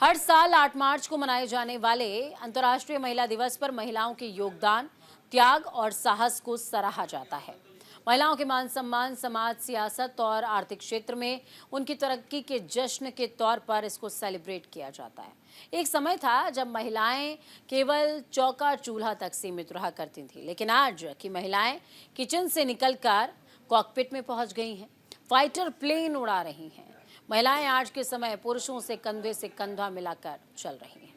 हर साल 8 मार्च को मनाए जाने वाले अंतर्राष्ट्रीय महिला दिवस पर महिलाओं के योगदान, त्याग और साहस को सराहा जाता है। महिलाओं के मान सम्मान, समाज, सियासत और आर्थिक क्षेत्र में उनकी तरक्की के जश्न के तौर पर इसको सेलिब्रेट किया जाता है। एक समय था जब महिलाएं केवल चौका चूल्हा तक सीमित रहा करती थी, लेकिन आज की महिलाएं किचन से निकलकर कॉकपिट में पहुंच गई हैं, फाइटर प्लेन उड़ा रही हैं। महिलाएं आज के समय पुरुषों से कंधे से कंधा मिलाकर चल रही हैं।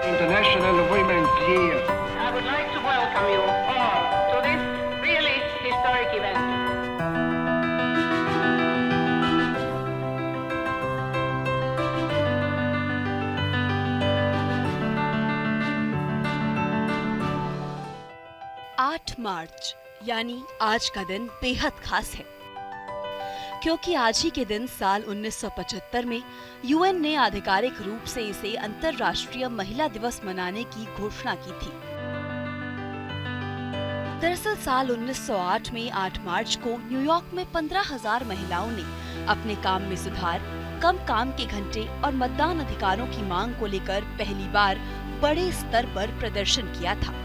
International Women's Year. I would like to welcome you all to this really historic event. आठ मार्च यानी आज का दिन बेहद खास है, क्योंकि आज ही के दिन साल 1975 में यूएन ने आधिकारिक रूप से इसे अंतर्राष्ट्रीय महिला दिवस मनाने की घोषणा की थी। दरअसल साल 1908 में 8 मार्च को न्यूयॉर्क में 15,000 महिलाओं ने अपने काम में सुधार, कम काम के घंटे और मतदान अधिकारों की मांग को लेकर पहली बार बड़े स्तर पर प्रदर्शन किया था।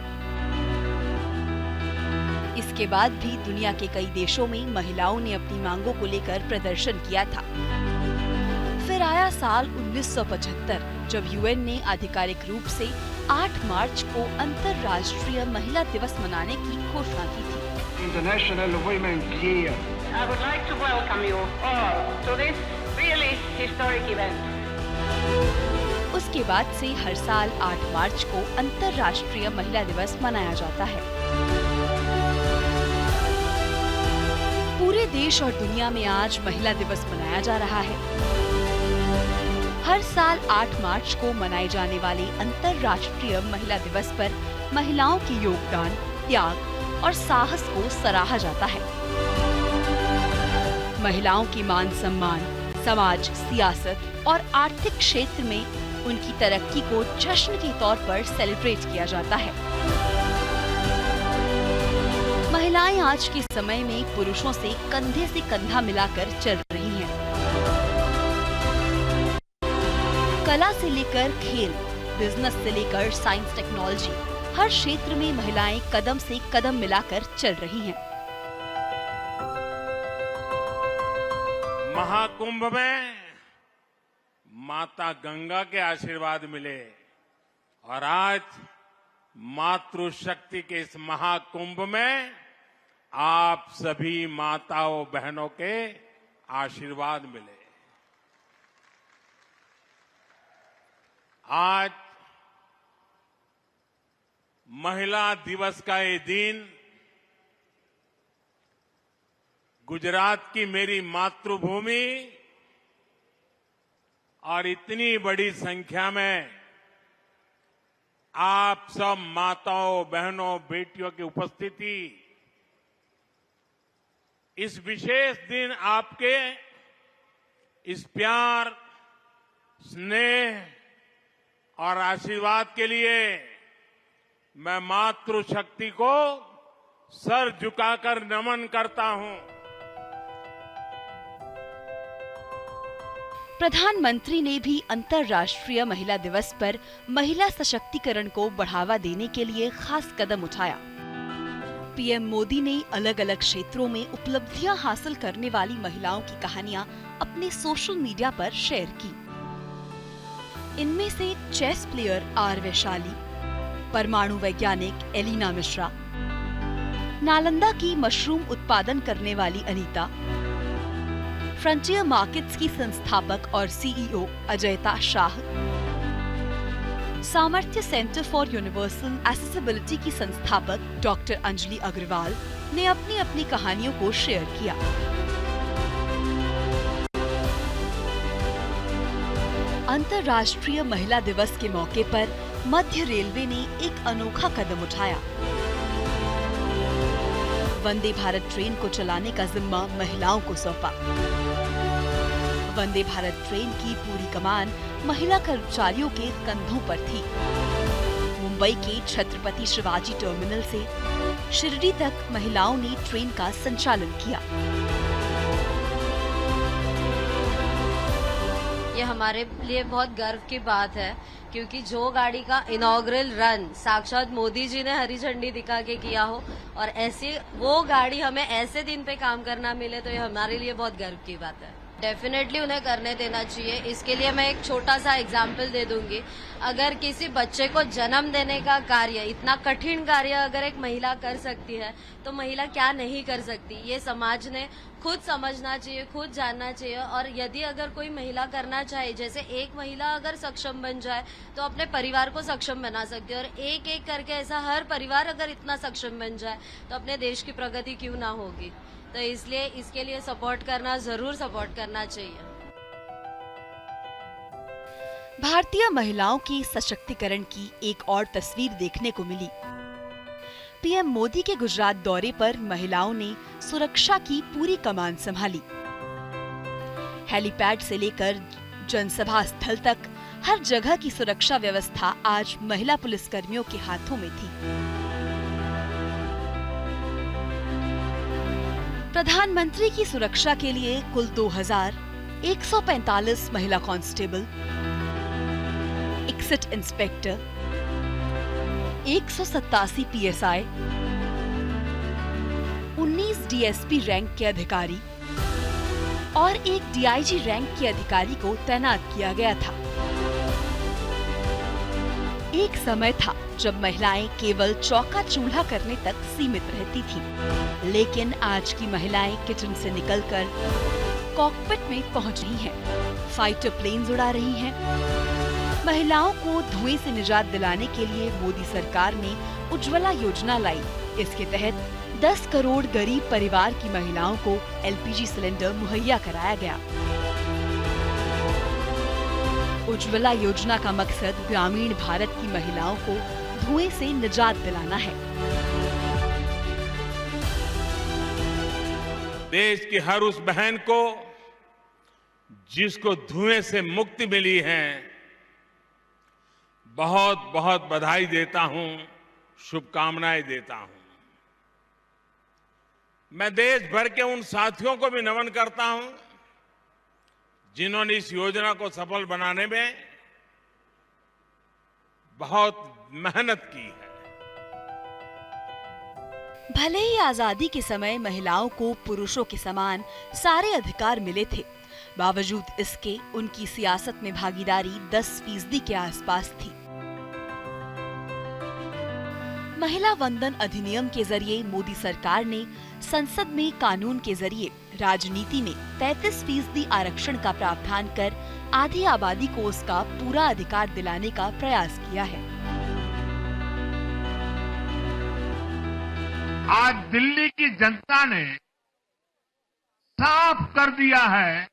इसके बाद भी दुनिया के कई देशों में महिलाओं ने अपनी मांगों को लेकर प्रदर्शन किया था। फिर आया साल 1975, जब यूएन ने आधिकारिक रूप से 8 मार्च को अंतर्राष्ट्रीय महिला दिवस मनाने की घोषणा की थी। International Women's Year. I would like to welcome you all to this really historic event. उसके बाद से हर साल 8 मार्च को अंतर्राष्ट्रीय महिला दिवस मनाया जाता है। पूरे देश और दुनिया में आज महिला दिवस मनाया जा रहा है। हर साल 8 मार्च को मनाए जाने वाले अंतर्राष्ट्रीय महिला दिवस पर महिलाओं के योगदान, त्याग और साहस को सराहा जाता है। महिलाओं की मान सम्मान, समाज, सियासत और आर्थिक क्षेत्र में उनकी तरक्की को जश्न के तौर पर सेलिब्रेट किया जाता है। महिलाएं आज के समय में पुरुषों से कंधे से कंधा मिलाकर चल रही हैं। कला से लेकर खेल, बिजनेस से लेकर साइंस टेक्नोलॉजी, हर क्षेत्र में महिलाएं कदम से कदम मिलाकर चल रही हैं। महाकुंभ में माता गंगा के आशीर्वाद मिले और आज मातृशक्ति के इस महाकुंभ में आप सभी माताओं बहनों के आशीर्वाद मिले। आज महिला दिवस का ये दिन गुजरात की मेरी मातृभूमि और इतनी बड़ी संख्या में आप सब माताओं, बहनों, बेटियों की उपस्थिति, इस विशेष दिन आपके इस प्यार, स्नेह और आशीर्वाद के लिए मैं मातृशक्ति को सर झुकाकर नमन करता हूं। प्रधानमंत्री ने भी अंतर्राष्ट्रीय महिला दिवस पर महिला सशक्तिकरण को बढ़ावा देने के लिए खास कदम उठाया। पीएम मोदी ने अलग अलग क्षेत्रों में उपलब्धियां हासिल करने वाली महिलाओं की कहानियां अपने सोशल मीडिया पर शेयर की। इनमें से चेस प्लेयर आर वैशाली, परमाणु वैज्ञानिक एलिना मिश्रा, नालंदा की मशरूम उत्पादन करने वाली अनीता, फ्रंटियर मार्केट्स की संस्थापक और सीईओ अजयता शाह, सामर्थ्य सेंटर फॉर यूनिवर्सल एक्सेसिबिलिटी की संस्थापक डॉक्टर अंजलि अग्रवाल ने अपनी अपनी कहानियों को शेयर किया। अंतर्राष्ट्रीय महिला दिवस के मौके पर मध्य रेलवे ने एक अनोखा कदम उठाया। वंदे भारत ट्रेन को चलाने का जिम्मा महिलाओं को सौंपा। वंदे भारत ट्रेन की पूरी कमान महिला कर्मचारियों के कंधों पर थी। मुंबई के छत्रपति शिवाजी टर्मिनल से शिरडी तक महिलाओं ने ट्रेन का संचालन किया। ये हमारे लिए बहुत गर्व की बात है, क्योंकि जो गाड़ी का इनॉग्रल रन साक्षात मोदी जी ने हरी झंडी दिखा के किया हो और ऐसी वो गाड़ी हमें ऐसे दिन पे काम करना मिले, तो ये हमारे लिए बहुत गर्व की बात है। डेफिनेटली उन्हें करने देना चाहिए। इसके लिए मैं एक छोटा सा एग्जाम्पल दे दूंगी। अगर किसी बच्चे को जन्म देने का कार्य, इतना कठिन कार्य अगर एक महिला कर सकती है, तो महिला क्या नहीं कर सकती। ये समाज ने खुद समझना चाहिए, खुद जानना चाहिए। और यदि अगर कोई महिला करना चाहे, जैसे एक महिला अगर सक्षम बन जाए तो अपने परिवार को सक्षम बना सकती है, और एक एक करके ऐसा हर परिवार अगर इतना सक्षम बन जाए तो अपने देश की प्रगति क्यों ना होगी। तो इसलिए इसके लिए सपोर्ट करना, जरूर सपोर्ट करना चाहिए। भारतीय महिलाओं के सशक्तिकरण की एक और तस्वीर देखने को मिली। पीएम मोदी के गुजरात दौरे पर महिलाओं ने सुरक्षा की पूरी कमान संभाली। हेलीपैड से लेकर जनसभा स्थल तक हर जगह की सुरक्षा व्यवस्था आज महिला पुलिसकर्मियों के हाथों में थी। प्रधानमंत्री की सुरक्षा के लिए कुल 2145 महिला constable, 61 inspector, 187 PSI, 19 DSP rank के अधिकारी और एक डीआईजी रैंक के अधिकारी को तैनात किया गया था। एक समय था जब महिलाएं केवल चौका चूल्हा करने तक सीमित रहती थीं, लेकिन आज की महिलाएं किचन से निकलकर कॉकपिट में पहुंच रही हैं, फाइटर प्लेन्स उड़ा रही हैं। महिलाओं को धुएं से निजात दिलाने के लिए मोदी सरकार ने उज्ज्वला योजना लाई। इसके तहत 10 करोड़ गरीब परिवार की महिलाओं को एलपीजी सिलेंडर मुहैया कराया गया। उज्ज्वला योजना का मकसद ग्रामीण भारत की महिलाओं को धुएं से निजात दिलाना है। देश की हर उस बहन को जिसको धुएं से मुक्ति मिली है, बहुत बहुत बधाई देता हूं, शुभकामनाएं देता हूं। मैं देश भर के उन साथियों को भी नमन करता हूं जिन्होंने इस योजना को सफल बनाने में बहुत मेहनत की है। भले ही आजादी के समय महिलाओं को पुरुषों के समान सारे अधिकार मिले थे, बावजूद इसके उनकी सियासत में भागीदारी 10% के आसपास थी। महिला वंदन अधिनियम के जरिए मोदी सरकार ने संसद में कानून के जरिए राजनीति में 33% आरक्षण का प्रावधान कर आधी आबादी को उसका पूरा अधिकार दिलाने का प्रयास किया है। आज दिल्ली की जनता ने साफ कर दिया है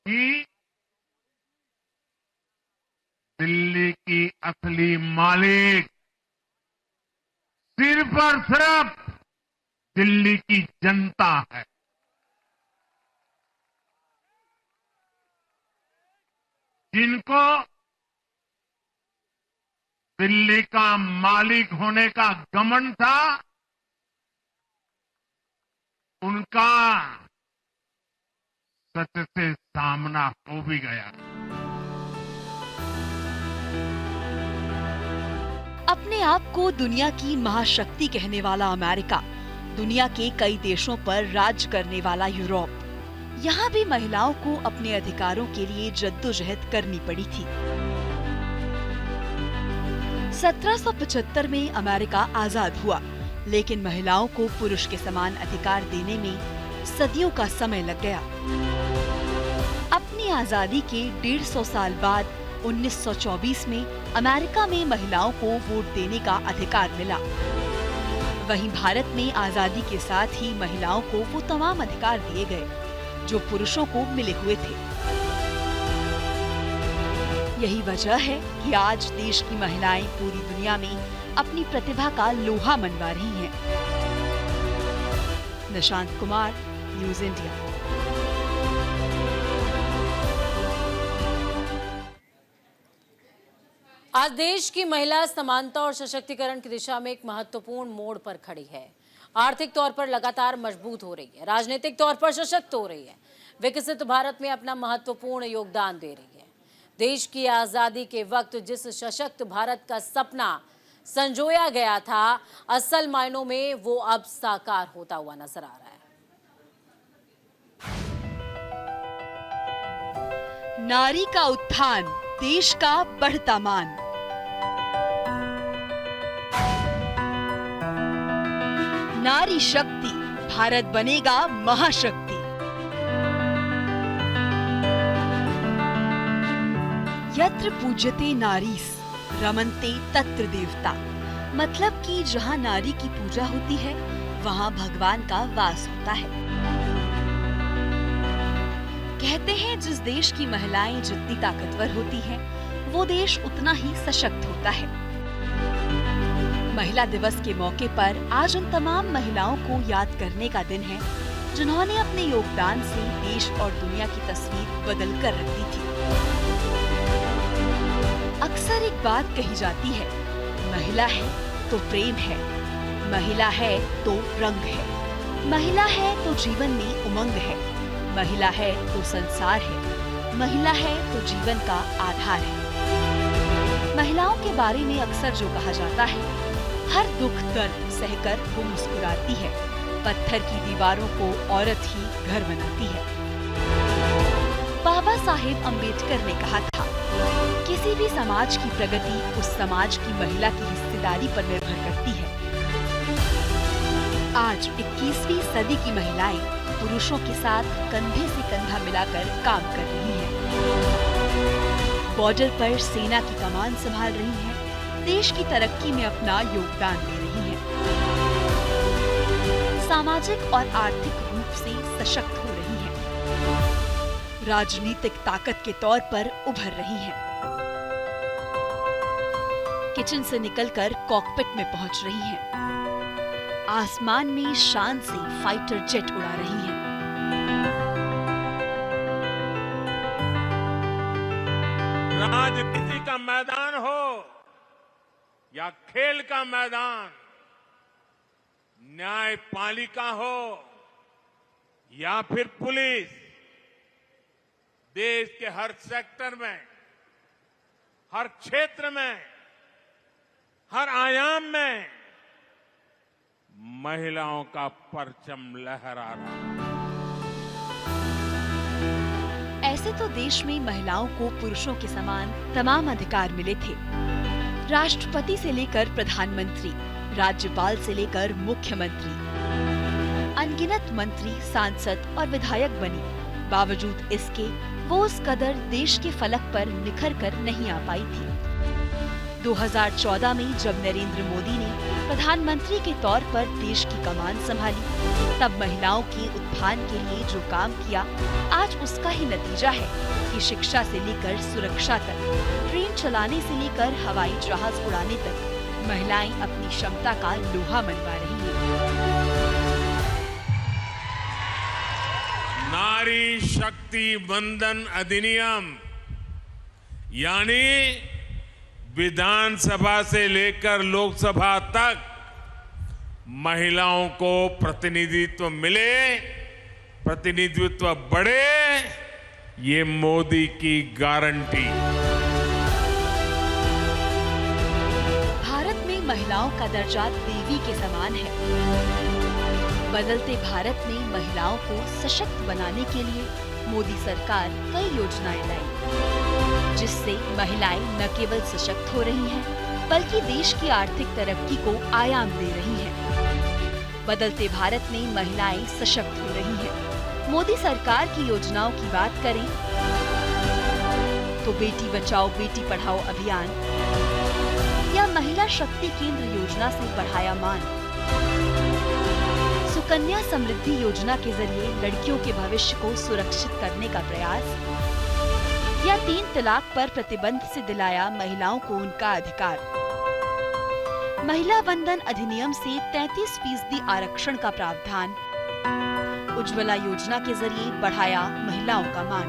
कि दिल्ली की असली मालिक सिर्फ और सिर्फ दिल्ली की जनता है। जिनको दिल्ली का मालिक होने का घमंड था, उनका सत्य से सामना हो भी गया। अपने आप को दुनिया की महाशक्ति कहने वाला अमेरिका, दुनिया के कई देशों पर राज करने वाला यूरोप, यहाँ भी महिलाओं को अपने अधिकारों के लिए जद्दोजहद करनी पड़ी थी। 1775 में अमेरिका आजाद हुआ, लेकिन महिलाओं को पुरुष के समान अधिकार देने में सदियों का समय लग गया। अपनी आजादी के 150 साल बाद 1924 में अमेरिका में महिलाओं को वोट देने का अधिकार मिला। वहीं भारत में आजादी के साथ ही महिलाओं को वो तमाम अधिकार दिए गए जो पुरुषों को मिले हुए थे। यही वजह है कि आज देश की महिलाएं पूरी दुनिया में अपनी प्रतिभा का लोहा मनवा रही हैं। Nishant Kumar, news India. आज देश की महिला समानता और सशक्तिकरण की दिशा में एक महत्वपूर्ण मोड़ पर खड़ी है। आर्थिक तौर पर लगातार मजबूत हो रही है, राजनीतिक तौर पर सशक्त हो रही है। विकसित भारत में अपना महत्वपूर्ण योगदान दे रही है। देश की आजादी के वक्त जिस सशक्त भारत का सपना संजोया गया था, असल मायनों में वो अब साकार होता हुआ नजर आ रहा है। नारी का उत्थान, देश का बढ़ता मान। नारी शक्ति, भारत बनेगा महाशक्ति। यत्र पूज्यते नारीस रमन्ते तत्र देवता। मतलब कि जहाँ नारी की पूजा होती है वहाँ भगवान का वास होता है। कहते हैं जिस देश की महिलाएं जितनी ताकतवर होती हैं, वो देश उतना ही सशक्त होता है। महिला दिवस के मौके पर आज उन तमाम महिलाओं को याद करने का दिन है जिन्होंने अपने योगदान से देश और दुनिया की तस्वीर बदल कर रख दी थी। अक्सर एक बात कही जाती है, महिला है तो प्रेम है, महिला है तो रंग है, महिला है तो जीवन में उमंग है, महिला है तो संसार है, महिला है तो जीवन का आधार है। महिलाओं के बारे में अक्सर जो कहा जाता है, हर दुख दर्द सहकर वो मुस्कुराती है, पत्थर की दीवारों को औरत ही घर बनाती है। बाबा साहेब अम्बेडकर ने कहा था, किसी भी समाज की प्रगति उस समाज की महिला की हिस्सेदारी पर निर्भर करती है। आज 21वीं सदी की महिलाएं पुरुषों के साथ कंधे से कंधा मिलाकर काम कर रही हैं। बॉर्डर पर सेना की कमान संभाल रही हैं, देश की तरक्की में अपना योगदान दे रही हैं, सामाजिक और आर्थिक रूप से सशक्त हो रही हैं, राजनीतिक ताकत के तौर पर उभर रही हैं, किचन से निकलकर कॉकपिट में पहुंच रही हैं, आसमान में शान से फाइटर जेट उड़ा रही हैं। राजनीति का मैदान हो या खेल का मैदान, न्यायपालिका हो या फिर पुलिस, देश के हर सेक्टर में, हर क्षेत्र में, हर आयाम में महिलाओं का परचम लहरा रहा है। ऐसे तो देश में महिलाओं को पुरुषों के समान तमाम अधिकार मिले थे। राष्ट्रपति से लेकर प्रधानमंत्री, राज्यपाल से लेकर मुख्यमंत्री, अनगिनत मंत्री, सांसद और विधायक बनी। बावजूद इसके वो उस कदर देश के फलक पर निखर कर नहीं आ पाई थी। 2014 में जब नरेंद्र मोदी ने प्रधानमंत्री के तौर पर देश की कमान संभाली, तब महिलाओं के उत्थान के लिए जो काम किया, आज उसका ही नतीजा है कि शिक्षा से लेकर सुरक्षा तक, ट्रेन चलाने से लेकर हवाई जहाज उड़ाने तक महिलाएं अपनी क्षमता का लोहा मनवा रही हैं। नारी शक्ति वंदन अधिनियम यानी विधानसभा से लेकर लोकसभा तक महिलाओं को प्रतिनिधित्व मिले, प्रतिनिधित्व बढ़े, ये मोदी की गारंटी। भारत में महिलाओं का दर्जा देवी के समान है। बदलते भारत में महिलाओं को सशक्त बनाने के लिए मोदी सरकार कई योजनाएं लाई, जिससे महिलाएं न केवल सशक्त हो रही हैं, बल्कि देश की आर्थिक तरक्की को आयाम दे रही हैं। बदलते भारत में महिलाएं सशक्त हो रही हैं। मोदी सरकार की योजनाओं की बात करें तो बेटी बचाओ बेटी पढ़ाओ अभियान या महिला शक्ति केंद्र योजना से बढ़ाया मान, सुकन्या समृद्धि योजना के जरिए लड़कियों के भविष्य को सुरक्षित करने का प्रयास, या 3 तलाक पर प्रतिबंध से दिलाया महिलाओं को उनका अधिकार। महिला वंदन अधिनियम से 33% आरक्षण का प्रावधान, उज्ज्वला योजना के जरिए बढ़ाया महिलाओं का मान,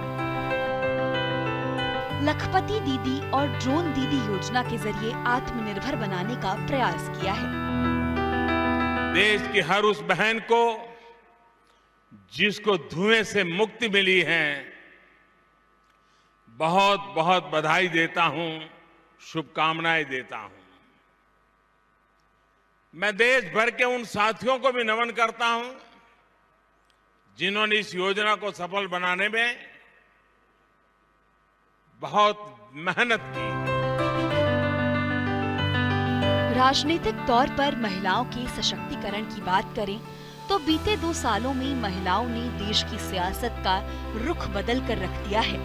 लखपति दीदी और ड्रोन दीदी योजना के जरिए आत्मनिर्भर बनाने का प्रयास किया है। देश की हर उस बहन को जिसको धुएं से मुक्ति मिली है, बहुत बहुत बधाई देता हूं, शुभकामनाएं देता हूं। मैं देश भर के उन साथियों को भी नमन करता हूं जिन्होंने इस योजना को सफल बनाने में बहुत मेहनत की। राजनीतिक तौर पर महिलाओं के सशक्तिकरण की बात करें तो बीते 2 सालों में महिलाओं ने देश की सियासत का रुख बदल कर रख दिया है।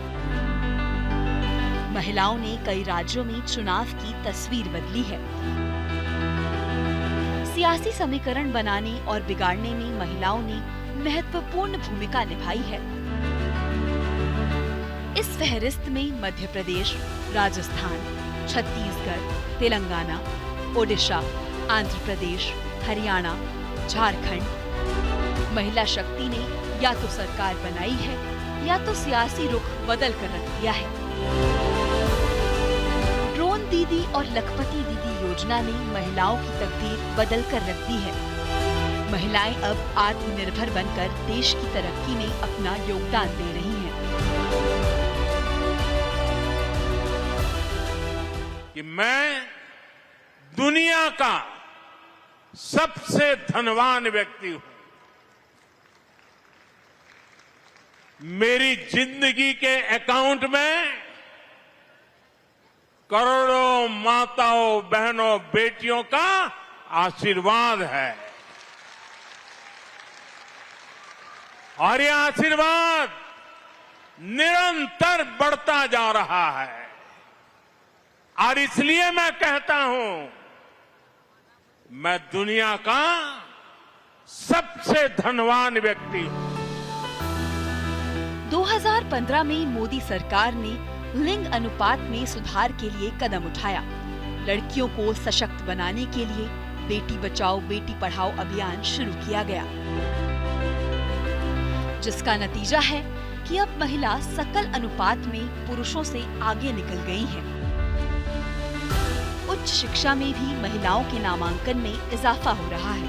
महिलाओं ने कई राज्यों में चुनाव की तस्वीर बदली है। सियासी समीकरण बनाने और बिगाड़ने में महिलाओं ने महत्वपूर्ण भूमिका निभाई है। इस फहरिस्त में मध्य प्रदेश, राजस्थान, छत्तीसगढ़, तेलंगाना, ओडिशा, आंध्र प्रदेश, हरियाणा, झारखंड। महिला शक्ति ने या तो सरकार बनाई है या तो सियासी रुख बदल कर रख दिया है। ड्रोन दीदी और लखपति दीदी योजना ने महिलाओं की तकदीर बदल कर रख दी है। महिलाएं अब आत्मनिर्भर बनकर देश की तरक्की में अपना योगदान दे रही हैं। कि मैं दुनिया का सबसे धनवान व्यक्ति हूं। मेरी जिंदगी के अकाउंट में करोड़ों माताओं, बहनों, बेटियों का आशीर्वाद है और यह आशीर्वाद निरंतर बढ़ता जा रहा है। और इसलिए मैं कहता हूं, मैं दुनिया का सबसे धनवान व्यक्ति हूं। 2015 में मोदी सरकार ने लिंग अनुपात में सुधार के लिए कदम उठाया। लड़कियों को सशक्त बनाने के लिए बेटी बचाओ बेटी पढ़ाओ अभियान शुरू किया गया, जिसका नतीजा है कि अब महिला सकल अनुपात में पुरुषों से आगे निकल गई हैं। उच्च शिक्षा में भी महिलाओं के नामांकन में इजाफा हो रहा है।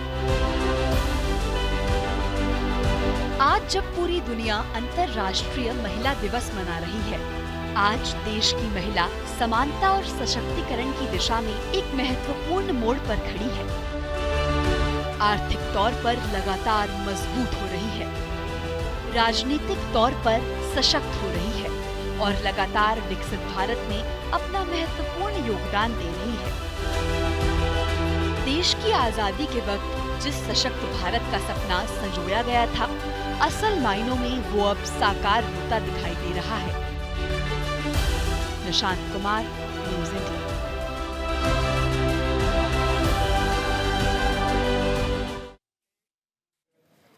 आज जब पूरी दुनिया अंतर्राष्ट्रीय महिला दिवस मना रही है, आज देश की महिला समानता और सशक्तिकरण की दिशा में एक महत्वपूर्ण मोड़ पर खड़ी है। आर्थिक तौर पर लगातार मजबूत हो रही है, राजनीतिक तौर पर सशक्त हो रही है और लगातार विकसित भारत में अपना महत्वपूर्ण योगदान दे रही है। देश की आजादी के वक्त जिस सशक्त भारत का सपना संजोया गया था, असल मायनों में वो अब साकार होता दिखाई दे रहा है। Nishant Kumar, news India.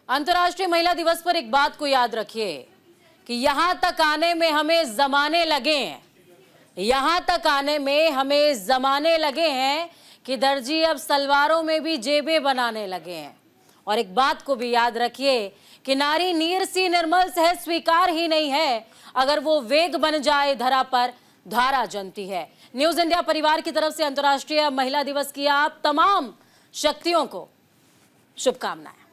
अंतर्राष्ट्रीय महिला दिवस पर एक बात को याद रखिए कि यहां तक आने में हमें जमाने लगे हैं, यहां तक आने में हमें जमाने लगे हैं कि दर्जी अब सलवारों में भी जेबें बनाने लगे हैं। और एक बात को भी याद रखिए कि नारी नीर सी निर्मल सहज स्वीकार ही नहीं है, अगर वो वेग बन जाए धरा पर धारा जनती है। न्यूज़ इंडिया परिवार की तरफ से अंतर्राष्ट्रीय महिला दिवस की आप तमाम शक्तियों को शुभकामनाएं।